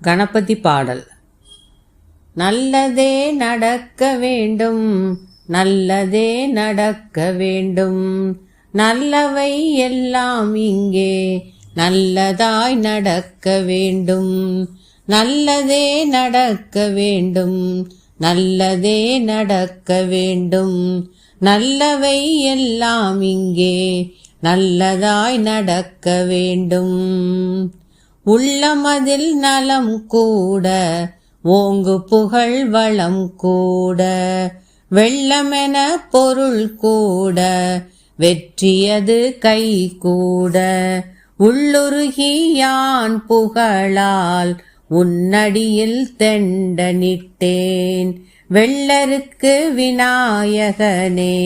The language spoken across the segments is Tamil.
கணபதி பாடல். நல்லதே நடக்க வேண்டும், நல்லதே நடக்க வேண்டும், நல்லவை எல்லாம் இங்கே நல்லதாய் நடக்க வேண்டும். நல்லதே நடக்க வேண்டும், நல்லதே நடக்க வேண்டும், நல்லவை எல்லாம் இங்கே நல்லதாய் நடக்க வேண்டும். உள்ளமதில் நலம் கூட, ஓங்கு புகழ் வளம் கூட, வெள்ளமென பொருள் கூட, வெற்றியது கை கூட, உள்ளுருகி யான் புகழால் உன்னடியில் தெண்டனிட்டேன். வெள்ளருக்கு விநாயகனே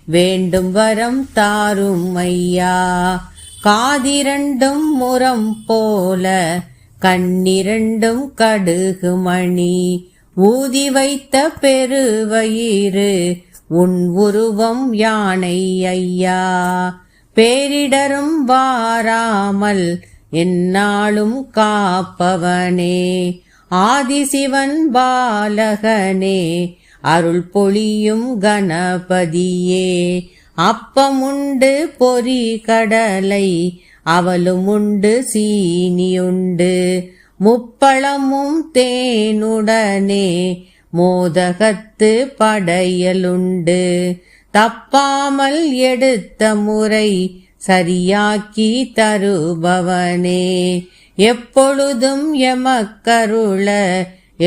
வேண்டும் வரம் தாரும் ஐயா. காதிரண்டும் முரம் போல, கண்ணிரண்டும் கடுகு மணி, ஊதி வைத்த பெருவயிறு உன் உருவம் யானை ஐயா. பேரிடரும் வாராமல் எந்நாளும் காப்பவனே, ஆதிசிவன் பாலகனே, அருள் பொழியும் கணபதியே. அப்பமுண்டு பொறி கடலை, அவலுமுண்டு சீனியுண்டு, முப்பழமும் தேனுடனே மோதகத்து படையலுண்டு. தப்பாமல் எடுத்த முறை சரியாக்கி தருபவனே, எப்பொழுதும் எமக்கருள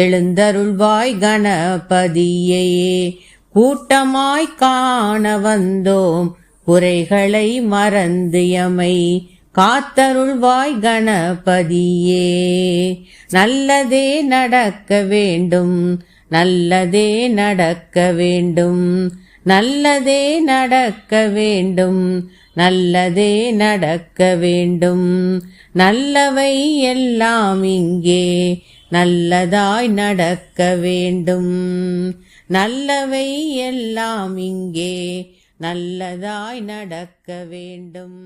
எழுந்தருள்வாய் கணபதியே. கூட்டமாய் காண வந்தோம் குறைகளை மறந்து எமை காத்தருள்வாய் கணபதியே. நல்லதே நடக்க வேண்டும், நல்லதே நடக்க வேண்டும், நல்லதே நடக்க வேண்டும், நல்லதே நடக்க வேண்டும், நல்லவை எல்லாம் இங்கே நல்லதாய் நடக்க வேண்டும். நல்லவை எல்லாம் இங்கே நல்லதாய் நடக்க வேண்டும்.